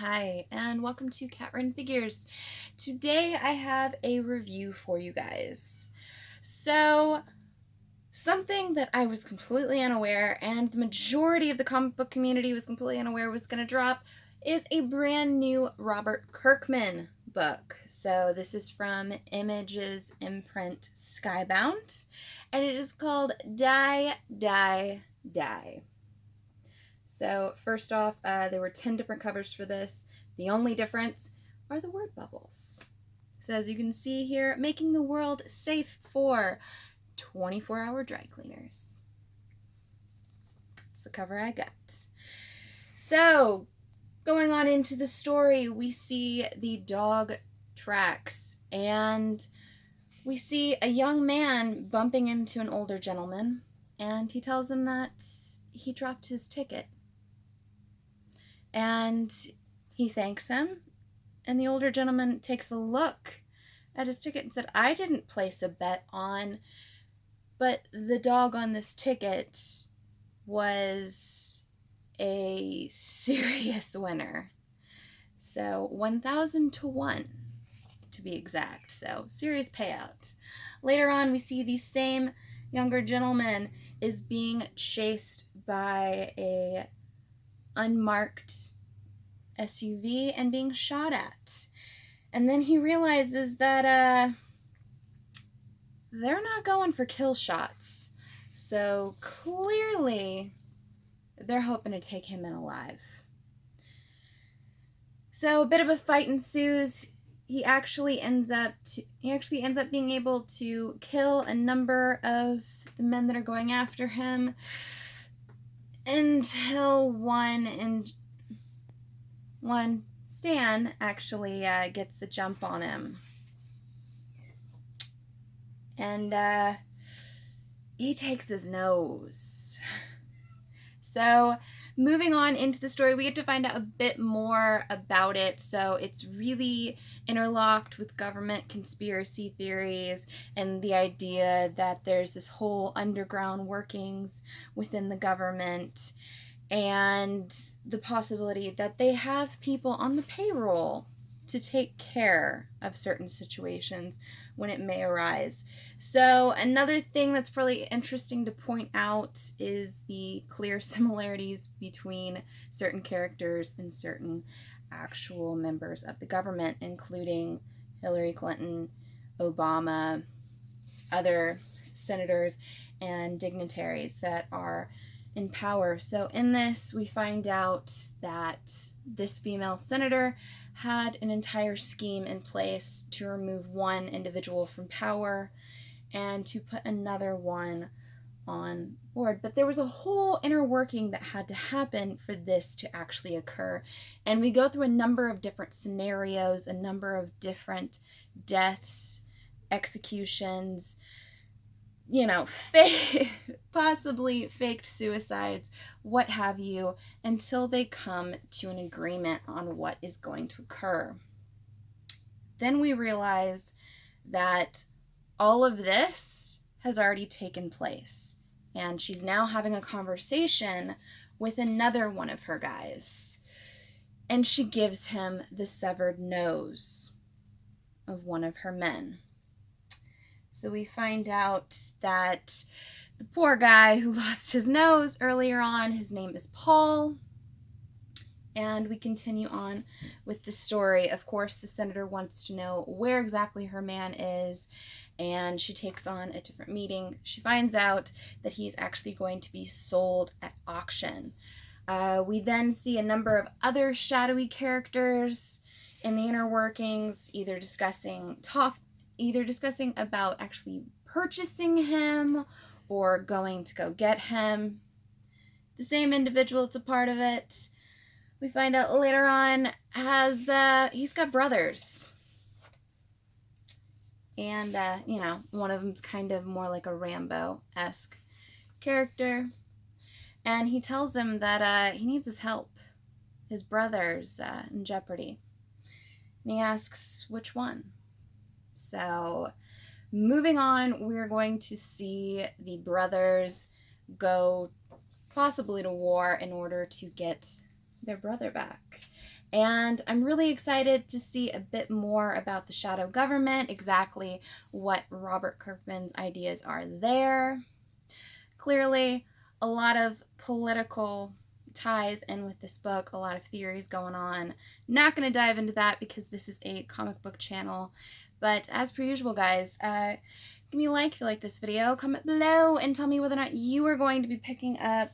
Hi, and welcome to Cat Run Figures. Today I have a review for you guys. So, something that I was completely unaware, and the majority of the comic book community was completely unaware was going to drop, is a brand new Robert Kirkman book. So, this is from Image's imprint Skybound, and it is called Die, Die, Die. So first off, there were 10 different covers for this. The only difference are the word bubbles. So as you can see here, making the world safe for 24-hour dry cleaners. That's the cover I got. So going on into the story, we see the dog tracks, and we see a young man bumping into an older gentleman, and he tells him that he dropped his ticket. And he thanks him, and the older gentleman takes a look at his ticket and said, I didn't place a bet on, but the dog on this ticket was a serious winner. So 1,000 to 1 to be exact. So serious payout. Later on, we see the same younger gentleman is being chased by a unmarked SUV and being shot at. And then he realizes that they're not going for kill shots. So clearly they're hoping to take him in alive. So a bit of a fight ensues. He actually ends up being able to kill a number of the men that are going after him, until one Stan actually gets the jump on him. And he takes his nose. So moving on into the story, we get to find out a bit more about it. So it's really interlocked with government conspiracy theories and the idea that there's this whole underground workings within the government, and the possibility that they have people on the payroll to take care of certain situations when it may arise. So another thing that's really interesting to point out is the clear similarities between certain characters and certain actual members of the government, including Hillary Clinton, Obama, other senators and dignitaries that are in power. So in this, we find out that this female senator had an entire scheme in place to remove one individual from power and to put another one on board. But there was a whole inner working that had to happen for this to actually occur. And we go through a number of different scenarios, a number of different deaths, executions, possibly faked suicides, what have you, until they come to an agreement on what is going to occur. Then we realize that all of this has already taken place, and she's now having a conversation with another one of her guys, and she gives him the severed nose of one of her men. So we find out that the poor guy who lost his nose earlier on, his name is Paul. And we continue on with the story. Of course, the senator wants to know where exactly her man is, and she takes on a different meeting. She finds out that he's actually going to be sold at auction. We then see a number of other shadowy characters in the inner workings, either discussing about actually purchasing him or going to go get him. The same individual that's a part of it, we find out later on, he's got brothers. And, one of them's kind of more like a Rambo-esque character. And he tells him that he needs his help. His brother's in jeopardy. And he asks which one. So, moving on, we're going to see the brothers go possibly to war in order to get their brother back. And I'm really excited to see a bit more about the shadow government, exactly what Robert Kirkman's ideas are there. Clearly, a lot of political ties in with this book, a lot of theories going on. Not going to dive into that because this is a comic book channel. But as per usual, guys, give me a like if you like this video. Comment below and tell me whether or not you are going to be picking up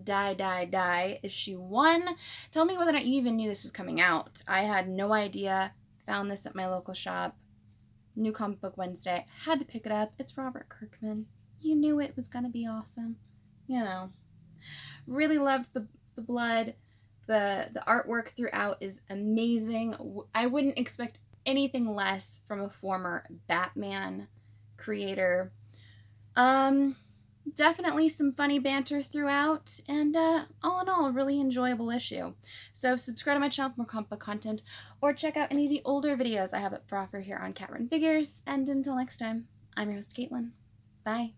Die issue 1. Tell me whether or not you even knew this was coming out. I had no idea. Found this at my local shop. New Comic Book Wednesday. Had to pick it up. It's Robert Kirkman. You knew it was going to be awesome. You know. Really loved the blood. The artwork throughout is amazing. I wouldn't expect anything less from a former Batman creator. Definitely some funny banter throughout, and all in all, a really enjoyable issue. So subscribe to my channel for more comic book content, or check out any of the older videos I have up for offer here on Cat Run Figures. And until next time, I'm your host, Caitlin. Bye.